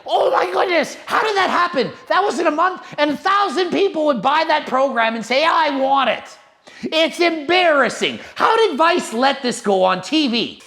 Oh my goodness, how did that happen? That was in a month, and 1,000 people would buy that program and say, I want it. It's embarrassing. How did Vice let this go on TV?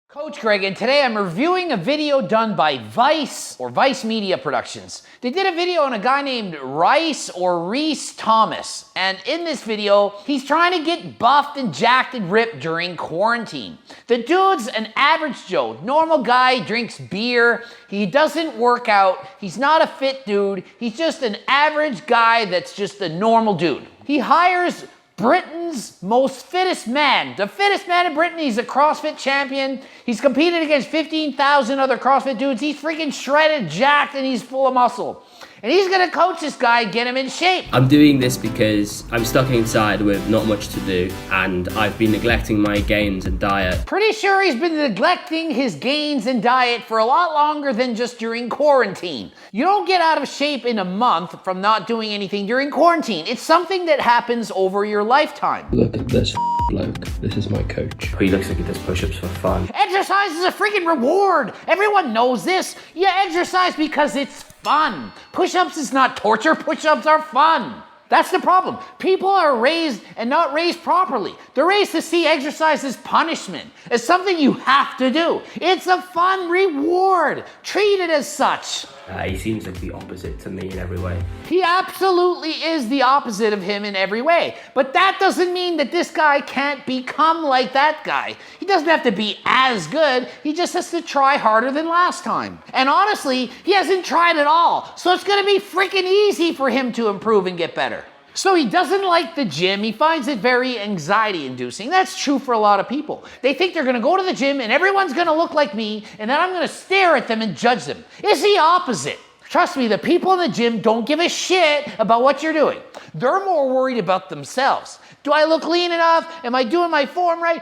Coach Greg, and today I'm reviewing a video done by Vice or Vice Media Productions. They did a video on a guy named Reese Thomas, and in this video, he's trying to get buffed and jacked and ripped during quarantine. The dude's an average Joe, normal guy, drinks beer, he doesn't work out, he's not a fit dude, he's just an average guy that's just a normal dude. He hires Britain's most fittest man. The fittest man in Britain. He's a CrossFit champion. He's competed against 15,000 other CrossFit dudes. He's freaking shredded, jacked, and he's full of muscle. And he's gonna coach this guy, get him in shape. I'm doing this because I'm stuck inside with not much to do, and I've been neglecting my gains and diet. Pretty sure he's been neglecting his gains and diet for a lot longer than just during quarantine. You don't get out of shape in a month from not doing anything during quarantine. It's something that happens over your lifetime. Look at this bloke. This is my coach. He looks like he does push-ups for fun. Exercise is a freaking reward. Everyone knows this. You exercise because it's fun. Push-ups is not torture. Push-ups are fun. That's the problem. People are raised and not raised properly. They're raised to see exercise as punishment, as something you have to do. It's a fun reward. Treat it as such. He seems like the opposite to me in every way. He absolutely is the opposite of him in every way. But that doesn't mean that this guy can't become like that guy. He doesn't have to be as good. He just has to try harder than last time. And honestly, he hasn't tried at all. So it's going to be freaking easy for him to improve and get better. So he doesn't like the gym. He finds it very anxiety-inducing. That's true for a lot of people. They think they're going to go to the gym and everyone's going to look like me and then I'm going to stare at them and judge them. It's the opposite. Trust me, the people in the gym don't give a shit about what you're doing. They're more worried about themselves. Do I look lean enough? Am I doing my form right?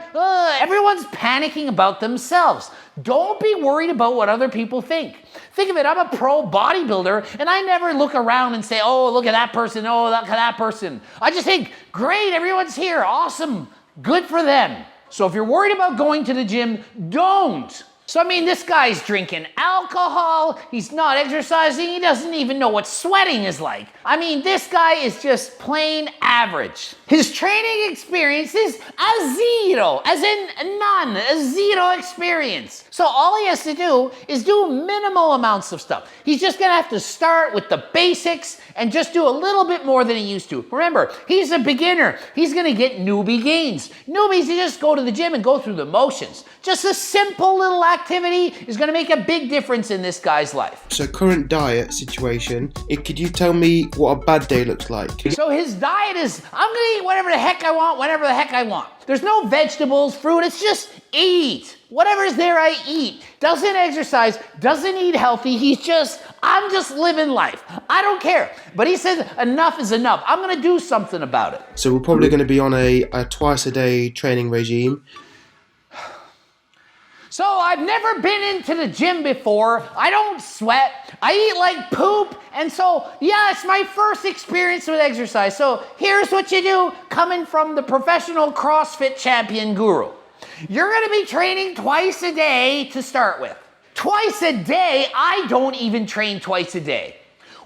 Everyone's panicking about themselves. Don't be worried about what other people think. Think of it, I'm a pro bodybuilder and I never look around and say, oh, look at that person, oh, look at that person. I just think, great, everyone's here, awesome, good for them. So if you're worried about going to the gym, don't. So I mean, this guy's drinking alcohol, he's not exercising, he doesn't even know what sweating is like. I mean, this guy is just plain average. His training experience is a zero, as in none, a zero experience. So all he has to do is do minimal amounts of stuff. He's just gonna have to start with the basics and just do a little bit more than he used to. Remember, he's a beginner. He's gonna get newbie gains. Newbies, you just go to the gym and go through the motions. Just a simple little activity is gonna make a big difference in this guy's life. So current diet situation, could you tell me what a bad day looks like? So his diet is, I'm gonna eat whatever the heck I want, whenever the heck I want. There's no vegetables, fruit, it's just eat. Whatever's there, I eat. Doesn't exercise, doesn't eat healthy, I'm just living life. I don't care. But he says enough is enough. I'm gonna do something about it. So we're probably gonna be on a twice a day training regime. So I've never been into the gym before. I don't sweat. I eat like poop. And so, yeah, it's my first experience with exercise. So here's what you do coming from the professional CrossFit champion guru. You're gonna be training twice a day to start with. Twice a day? I don't even train twice a day.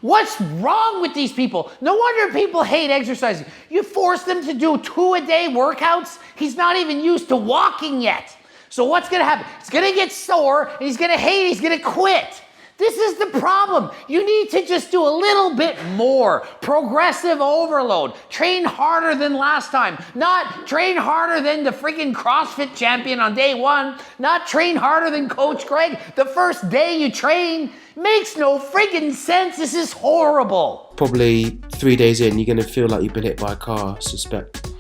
What's wrong with these people? No wonder people hate exercising. You force them to do 2-a-day workouts? He's not even used to walking yet. So what's gonna happen? He's gonna get sore, and he's gonna hate, he's gonna quit. This is the problem. You need to just do a little bit more. Progressive overload. Train harder than last time. Not train harder than the freaking CrossFit champion on day one. Not train harder than Coach Greg the first day you train. Makes no freaking sense. This is horrible. Probably 3 days in, you're gonna feel like you've been hit by a car, I suspect.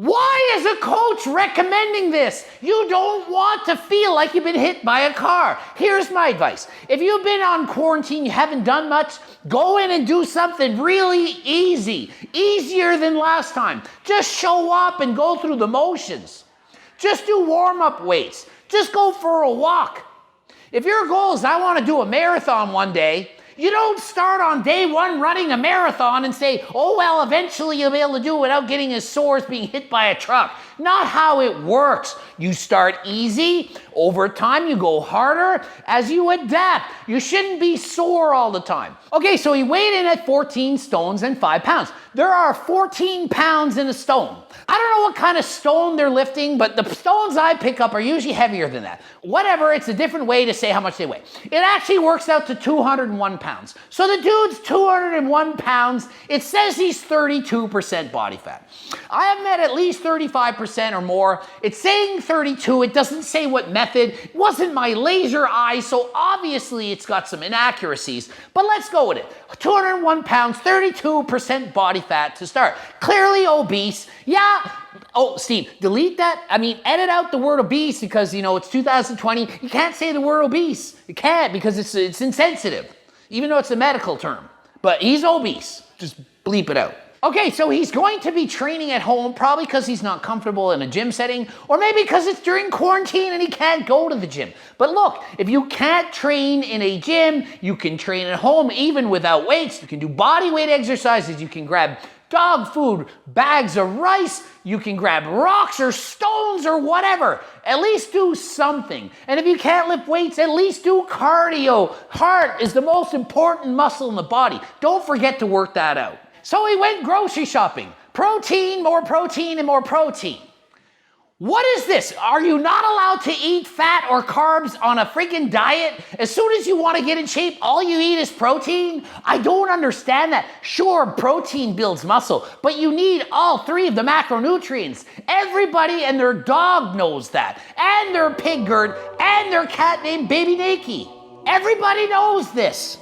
Why is a coach recommending this? You don't want to feel like you've been hit by a car. Here's my advice. If you've been on quarantine, you haven't done much, go in and do something really easy. Easier than last time. Just show up and go through the motions. Just do warm-up weights. Just go for a walk. If your goal is I want to do a marathon one day, You don't start on day one running a marathon and say, oh, well, eventually you'll be able to do it without getting as sore as being hit by a truck. Not how it works. You start easy. Over time, you go harder as you adapt. You shouldn't be sore all the time. Okay, so he weighed in at 14 stones and 5 pounds. There are 14 pounds in a stone. I don't know what kind of stone they're lifting, but the stones I pick up are usually heavier than that. Whatever, it's a different way to say how much they weigh. It actually works out to 201 pounds. So the dude's 201 pounds. It says he's 32% body fat. I have met at least 35% or more. It's saying 32. It doesn't say what method. It wasn't my laser eye, so obviously it's got some inaccuracies. But let's go with it. 201 pounds, 32% body fat to start. Clearly obese. Yeah. Oh, Steve, delete that. I mean, edit out the word obese because, it's 2020. You can't say the word obese. You can't because it's insensitive, even though it's a medical term. But he's obese. Just bleep it out. Okay, so he's going to be training at home, probably because he's not comfortable in a gym setting, or maybe because it's during quarantine and he can't go to the gym. But look, if you can't train in a gym, you can train at home even without weights. You can do body weight exercises. You can grab dog food, bags of rice. You can grab rocks or stones or whatever. At least do something. And if you can't lift weights, at least do cardio. Heart is the most important muscle in the body. Don't forget to work that out. So he went grocery shopping. Protein, and more protein. What is this? Are you not allowed to eat fat or carbs on a freaking diet? As soon as you want to get in shape, all you eat is protein? I don't understand that. Sure, protein builds muscle, but you need all three of the macronutrients. Everybody and their dog knows that. And their pig Gert, and their cat named Baby Nakey. Everybody knows this.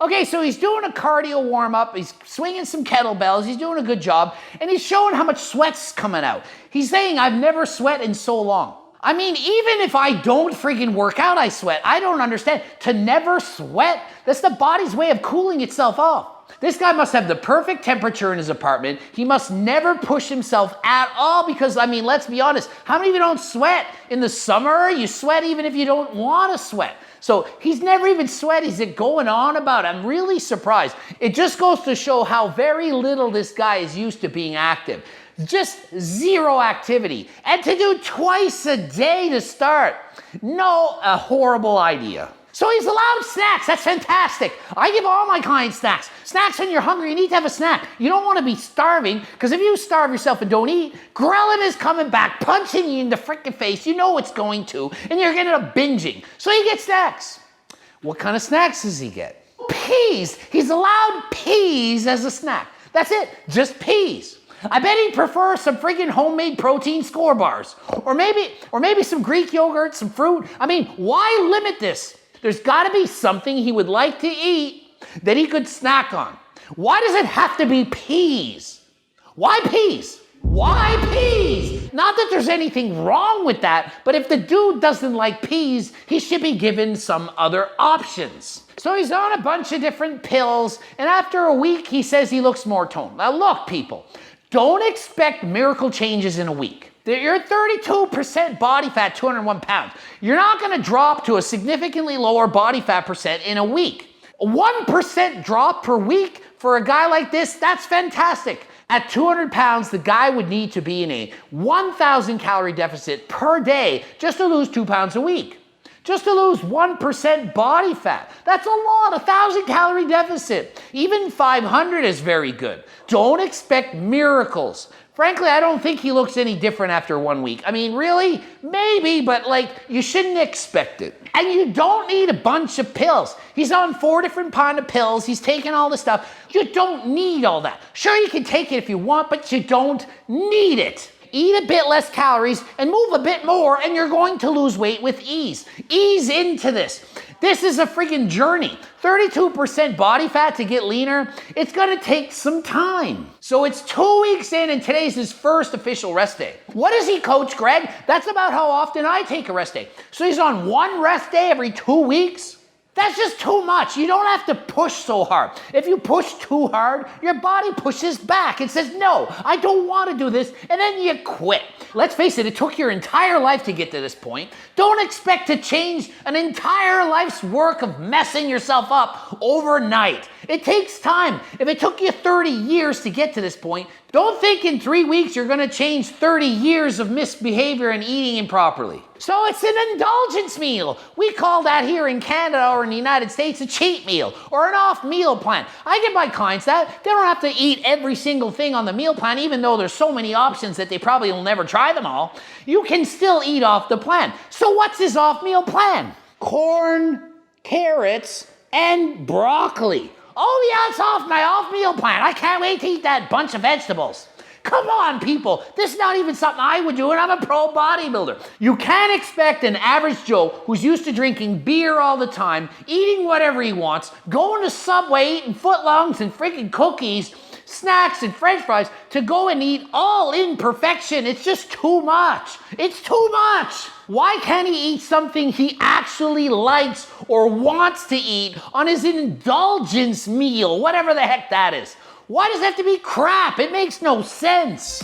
Okay, so he's doing a cardio warm-up, he's swinging some kettlebells, he's doing a good job, and he's showing how much sweat's coming out. He's saying, I've never sweat in so long. I mean, even if I don't freaking work out, I sweat. I don't understand. To never sweat, that's the body's way of cooling itself off. This guy must have the perfect temperature in his apartment. He must never push himself at all because, let's be honest, how many of you don't sweat? In the summer, you sweat even if you don't want to sweat. So he's never even sweat. He's going on about it. I'm really surprised. It just goes to show how very little this guy is used to being active. Just zero activity. And to do twice a day to start. No, a horrible idea. So he's allowed snacks. That's fantastic. I give all my clients snacks. Snacks when you're hungry, you need to have a snack. You don't want to be starving, because if you starve yourself and don't eat, ghrelin is coming back, punching you in the frickin' face. You know it's going to, and you're going to end up binging. So he gets snacks. What kind of snacks does he get? Peas. He's allowed peas as a snack. That's it. Just peas. I bet he'd prefer some freaking homemade protein score bars. Or maybe some Greek yogurt, some fruit. Why limit this? There's got to be something he would like to eat that he could snack on. Why does it have to be peas? Why peas? Why peas? Not that there's anything wrong with that, but if the dude doesn't like peas, he should be given some other options. So he's on a bunch of different pills, and after a week, he says he looks more toned. Now look, people, don't expect miracle changes in a week. You're 32% body fat, 201 pounds. You're not going to drop to a significantly lower body fat percent in a week. A 1% drop per week for a guy like this, that's fantastic. At 200 pounds, the guy would need to be in a 1,000 calorie deficit per day just to lose 2 pounds a week. Just to lose 1% body fat. That's a lot, 1,000 calorie deficit. Even 500 is very good. Don't expect miracles. Frankly, I don't think he looks any different after 1 week. Really? Maybe, but you shouldn't expect it. And you don't need a bunch of pills. He's on 4 different kind of pills. He's taking all this stuff. You don't need all that. Sure, you can take it if you want, but you don't need it. Eat a bit less calories and move a bit more, and you're going to lose weight with ease. Ease into this. This is a freaking journey. 32% body fat to get leaner, it's gonna take some time. So it's 2 weeks in, and today's his first official rest day. What does he coach, Greg? That's about how often I take a rest day. So he's on 1 rest day every 2 weeks? That's just too much. You don't have to push so hard. If you push too hard, your body pushes back. It says, no, I don't want to do this, and then you quit. Let's face it, it took your entire life to get to this point. Don't expect to change an entire life's work of messing yourself up overnight. It takes time. If it took you 30 years to get to this point, don't think in 3 weeks you're gonna change 30 years of misbehavior and eating improperly. So it's an indulgence meal. We call that here in Canada or in the United States a cheat meal or an off meal plan. I give my clients that. They don't have to eat every single thing on the meal plan, even though there's so many options that they probably will never try them all. You can still eat off the plan. So what's his off meal plan? Corn, carrots, and broccoli. Oh yeah, it's off my off meal plan. I can't wait to eat that bunch of vegetables. Come on, people. This is not even something I would do, and I'm a pro bodybuilder. You can't expect an average Joe who's used to drinking beer all the time, eating whatever he wants, going to Subway, eating footlongs and freaking cookies, snacks and french fries, to go and eat all in perfection. It's just too much. It's too much. Why can't he eat something he actually likes or wants to eat on his indulgence meal, whatever the heck that is? Why does it have to be crap? It makes no sense.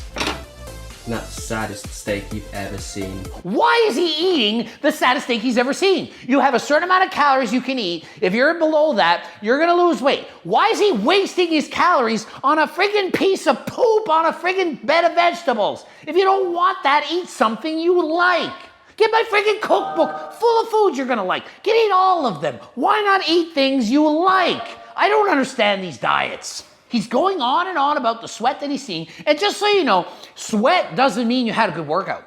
That's the saddest steak you've ever seen. Why is he eating the saddest steak he's ever seen? You have a certain amount of calories you can eat. If you're below that, you're gonna lose weight. Why is he wasting his calories on a friggin' piece of poop on a friggin' bed of vegetables? If you don't want that, eat something you like. Get my friggin' cookbook full of foods you're gonna like. Get eat all of them. Why not eat things you like? I don't understand these diets. He's going on and on about the sweat that he's seeing. And just so you know, sweat doesn't mean you had a good workout.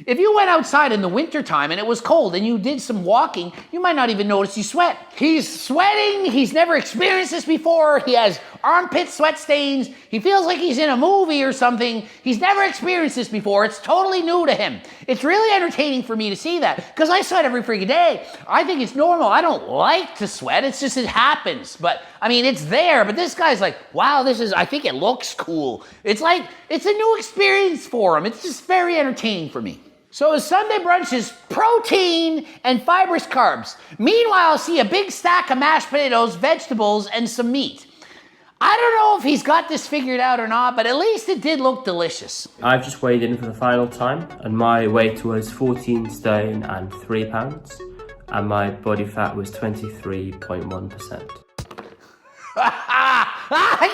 If you went outside in the wintertime and it was cold and you did some walking, you might not even notice you sweat. He's sweating. He's never experienced this before. He has armpit sweat stains. He feels like he's in a movie or something. He's never experienced this before. It's totally new to him. It's really entertaining for me to see that because I sweat every freaking day. I think it's normal. I don't like to sweat. It's just it happens. But I mean, it's there. But this guy's like, wow, I think it looks cool. It's like, it's a new experience for him. It's just very entertaining for me. So his Sunday brunch is protein and fibrous carbs. Meanwhile, I see a big stack of mashed potatoes, vegetables, and some meat. I don't know if he's got this figured out or not, but at least it did look delicious. I've just weighed in for the final time, and my weight was 14 stone and 3 pounds, and my body fat was 23.1%.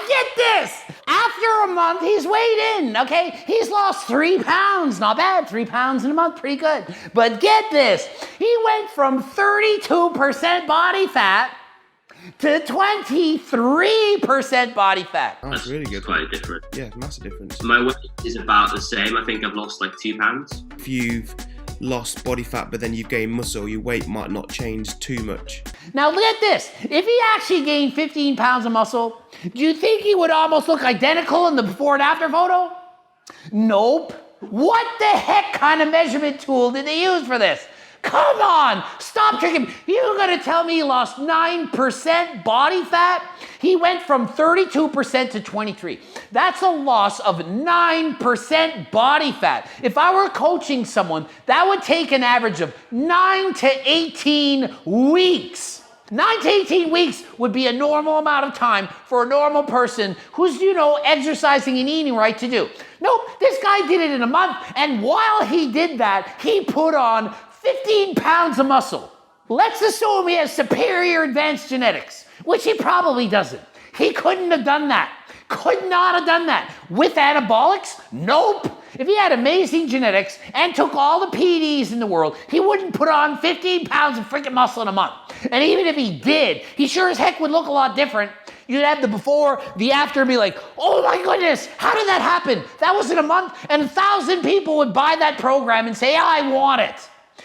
Get this! After a month, he's weighed in, okay? He's lost 3 pounds. Not bad, 3 pounds in a month, pretty good. But get this, he went from 32% body fat to 23% body fat. Oh, that's really good. Quite a difference. Yeah, massive difference. My weight is about the same. I think I've lost like 2 pounds. If you've lost body fat but then you've gained muscle, your weight might not change too much. Now look at this. If he actually gained 15 pounds of muscle, do you think he would almost look identical in the before and after photo? Nope. What the heck kind of measurement tool did they use for this? Come on, stop tricking. You're gonna tell me he lost 9% body fat? He went from 32% to 23%. That's a loss of 9% body fat. If I were coaching someone, that would take an average of 9 to 18 weeks. 9 to 18 weeks would be a normal amount of time for a normal person who's, exercising and eating right to do. Nope, this guy did it in a month, and while he did that, he put on 15 pounds of muscle. Let's assume he has superior advanced genetics, which he probably doesn't. He couldn't have done that. Could not have done that. With anabolics? Nope. If he had amazing genetics and took all the PEDs in the world, he wouldn't put on 15 pounds of freaking muscle in a month. And even if he did, he sure as heck would look a lot different. You'd have the before, the after, and be like, oh my goodness, how did that happen? That was in a month, and 1,000 people would buy that program and say, I want it.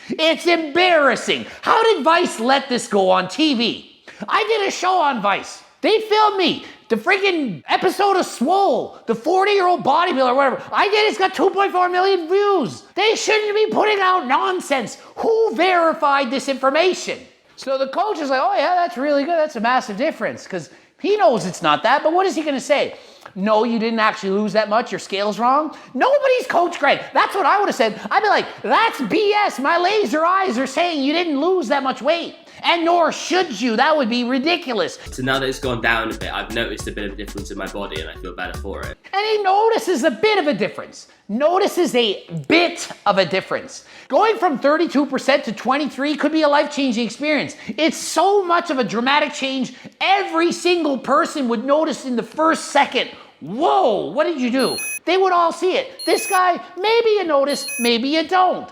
It's embarrassing. How did Vice let this go on TV? I did a show on Vice. They filmed me. The freaking episode of Swole, the 40-year-old bodybuilder, whatever. I did, it's got 2.4 million views. They shouldn't be putting out nonsense. Who verified this information? So the coach is like, oh yeah, that's really good. That's a massive difference. Because he knows it's not that, but what is he going to say? No, you didn't actually lose that much. Your scale's wrong. Nobody's Coach Greg. That's what I would have said. I'd be like, that's BS. My laser eyes are saying you didn't lose that much weight. And nor should you. That would be ridiculous. So now that it's gone down a bit, I've noticed a bit of a difference in my body and I feel better for it. And he notices a bit of a difference. Notices a bit of a difference. Going from 32% to 23 could be a life-changing experience. It's so much of a dramatic change, every single person would notice in the first second, whoa, what did you do? They would all see it. This guy, maybe you notice, maybe you don't.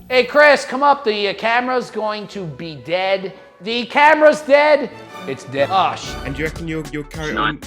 Hey Chris, come up, the camera's going to be dead. The camera's dead. It's dead. Oh, And do you reckon you'll carry on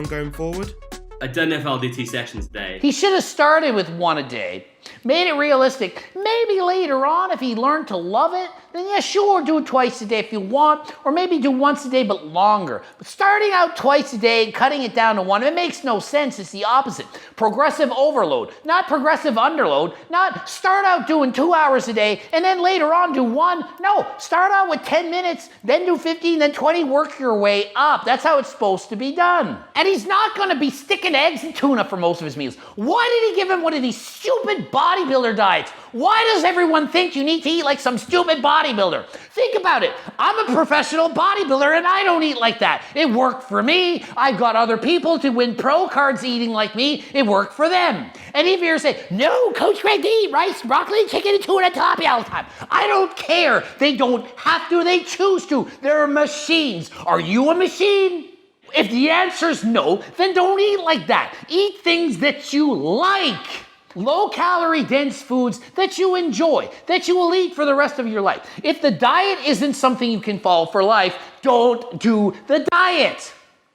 going forward? I don't know if I'll do 2 sessions a day. He should have started with 1 a day. Made it realistic. Maybe later on, if he learned to love it, then yeah, sure, do it twice a day if you want, or maybe do once a day but longer. But starting out twice a day and cutting it down to 1, it makes no sense. It's the opposite. Progressive overload, not progressive underload. Not start out doing 2 hours a day and then later on do 1. No, start out with 10 minutes, then do 15, then 20, work your way up. That's how it's supposed to be done. And he's not going to be sticking eggs and tuna for most of his meals. Why did he give him one of these stupid bodybuilder diets? Why does everyone think you need to eat like some stupid bodybuilder? Think about it. I'm a professional bodybuilder and I don't eat like that. It worked for me. I got other people to win pro cards eating like me. It worked for them. And if you're saying, no, Coach Greg, they eat rice, broccoli, chicken, and tuna topping all the time. I don't care. They don't have to. They choose to. They're machines. Are you a machine? If the answer is no, then don't eat like that. Eat things that you like. Low-calorie, dense foods that you enjoy, that you will eat for the rest of your life. If the diet isn't something you can follow for life, don't do the diet.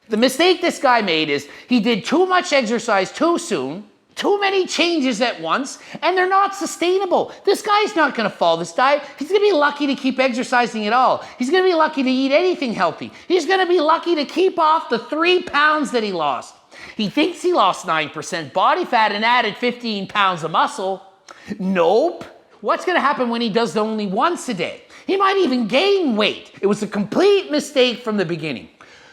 The mistake this guy made is he did too much exercise too soon, too many changes at once, and they're not sustainable. This guy's not going to follow this diet. He's going to be lucky to keep exercising at all. He's going to be lucky to eat anything healthy. He's going to be lucky to keep off the 3 pounds that he lost. He thinks he lost 9% body fat and added 15 pounds of muscle. Nope. What's going to happen when he does it only once a day? He might even gain weight. It was a complete mistake from the beginning.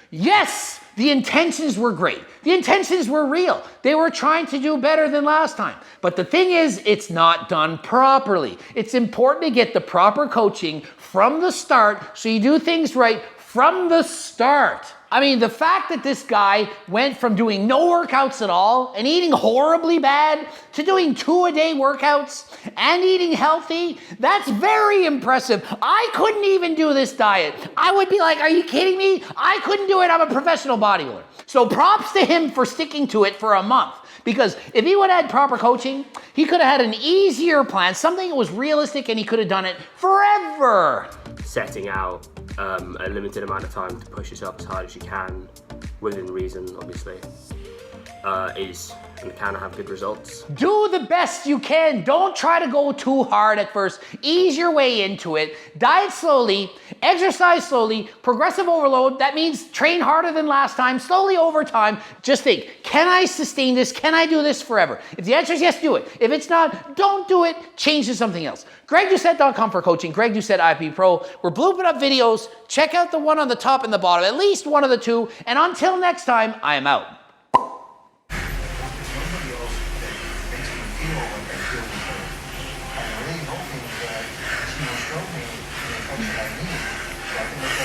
Yes, the intentions were great. The intentions were real. They were trying to do better than last time. But the thing is, it's not done properly. It's important to get the proper coaching from the start so you do things right from the start. I mean, the fact that this guy went from doing no workouts at all and eating horribly bad to doing 2-a-day workouts and eating healthy, that's very impressive. I couldn't even do this diet. I would be like, are you kidding me? I couldn't do it. I'm a professional bodybuilder. So props to him for sticking to it for a month. Because if he would have had proper coaching, he could have had an easier plan, something that was realistic, and he could have done it forever. Setting out a limited amount of time to push yourself as hard as you can, within reason, obviously, is and can have good results. Do the best you can. Don't try to go too hard at first. Ease your way into it. Diet slowly, exercise slowly, progressive overload. That means train harder than last time, slowly over time. Just think, can I sustain this? Can I do this forever? If the answer is yes, do it. If it's not, don't do it. Change to something else. GregDoucette.com for coaching. Greg Doucette IP Pro. We're blooping up videos. Check out the one on the top and the bottom, at least one of the two. And until next time, I am out. I'm really hoping that she will show me the coach that I need so I can make